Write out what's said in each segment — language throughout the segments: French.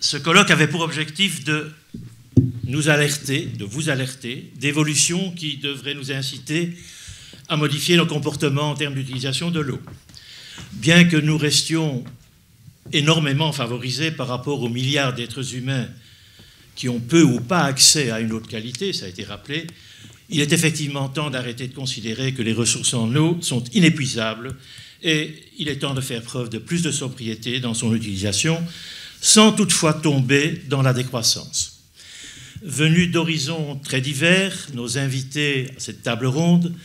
Ce colloque avait pour objectif de nous alerter, de vous alerter, d'évolutions qui devraient nous inciter à modifier nos comportements en termes d'utilisation de l'eau. Bien que nous restions énormément favorisés par rapport aux milliards d'êtres humains qui ont peu ou pas accès à une eau de qualité, ça a été rappelé, il est effectivement temps d'arrêter de considérer que les ressources en eau sont inépuisables et il est temps de faire preuve de plus de sobriété dans son utilisation sans toutefois tomber dans la décroissance. Venus d'horizons très divers, nos invités à cette table ronde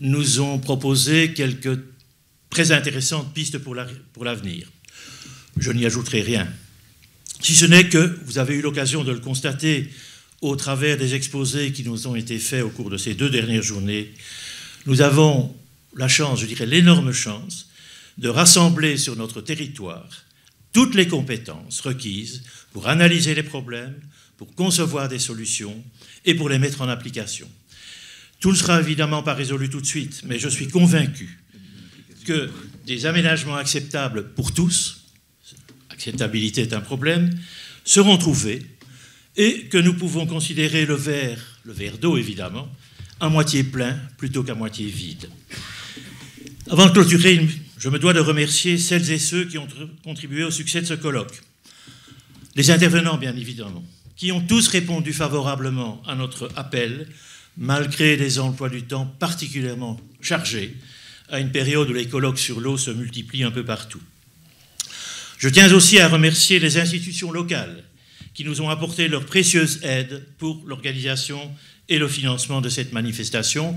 nous ont proposé quelques très intéressantes pistes pour l'avenir. Je n'y ajouterai rien, si ce n'est que vous avez eu l'occasion de le constater au travers des exposés qui nous ont été faits au cours de ces 2 dernières journées. Nous avons la chance, je dirais l'énorme chance, de rassembler sur notre territoire toutes les compétences requises pour analyser les problèmes, pour concevoir des solutions et pour les mettre en application. Tout ne sera évidemment pas résolu tout de suite, mais je suis convaincu que des aménagements acceptables pour tous, acceptabilité est un problème, seront trouvés et que nous pouvons considérer le verre d'eau évidemment, à moitié plein plutôt qu'à moitié vide. Avant de clôturer, je me dois de remercier celles et ceux qui ont contribué au succès de ce colloque. Les intervenants, bien évidemment, qui ont tous répondu favorablement à notre appel, malgré des emplois du temps particulièrement chargés, à une période où les colloques sur l'eau se multiplient un peu partout. Je tiens aussi à remercier les institutions locales qui nous ont apporté leur précieuse aide pour l'organisation et le financement de cette manifestation.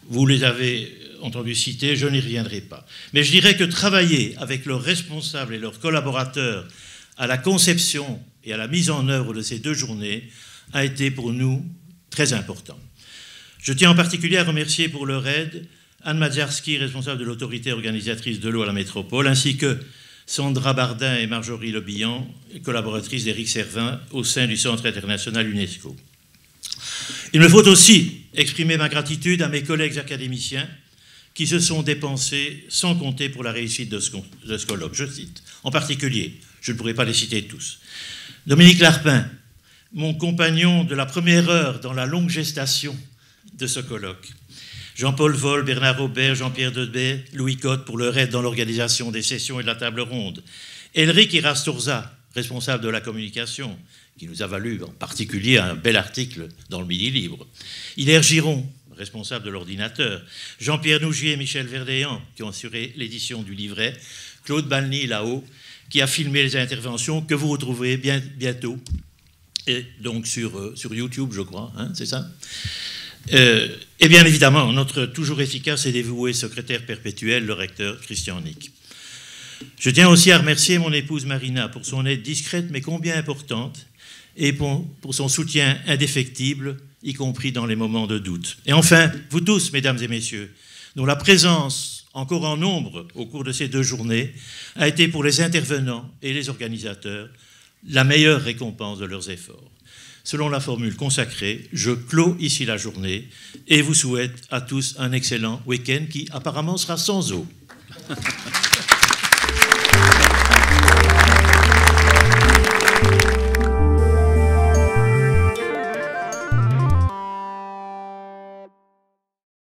Vous les avez entendu citer, je n'y reviendrai pas. Mais je dirais que travailler avec leurs responsables et leurs collaborateurs à la conception et à la mise en œuvre de ces 2 journées a été pour nous très important. Je tiens en particulier à remercier pour leur aide Anne Madziarski, responsable de l'autorité organisatrice de l'eau à la métropole, ainsi que Sandra Bardin et Marjorie Lebihan, collaboratrices d'Éric Servin au sein du Centre international UNESCO. Il me faut aussi exprimer ma gratitude à mes collègues académiciens qui se sont dépensés sans compter pour la réussite de ce colloque. Je cite, en particulier, je ne pourrai pas les citer tous, Dominique Larpin, mon compagnon de la première heure dans la longue gestation de ce colloque, Jean-Paul Vol, Bernard Robert, Jean-Pierre Debay, Louis Cotte pour leur aide dans l'organisation des sessions et de la table ronde, Elric Irastorza, responsable de la communication, qui nous a valu en particulier un bel article dans le Midi Libre, Hilaire Giron, responsable de l'ordinateur, Jean-Pierre Nougier et Michel Verdéan, qui ont assuré l'édition du livret, Claude Balny, là-haut, qui a filmé les interventions que vous retrouverez bientôt, et donc sur YouTube, je crois, hein, c'est ça ? Et bien évidemment, notre toujours efficace et dévoué secrétaire perpétuel, le recteur Christian Nick. Je tiens aussi à remercier mon épouse Marina pour son aide discrète mais combien importante et pour son soutien indéfectible, y compris dans les moments de doute. Et enfin, vous tous, mesdames et messieurs, dont la présence, encore en nombre au cours de ces 2 journées, a été pour les intervenants et les organisateurs la meilleure récompense de leurs efforts. Selon la formule consacrée, je clôt ici la journée et vous souhaite à tous un excellent week-end qui apparemment sera sans eau.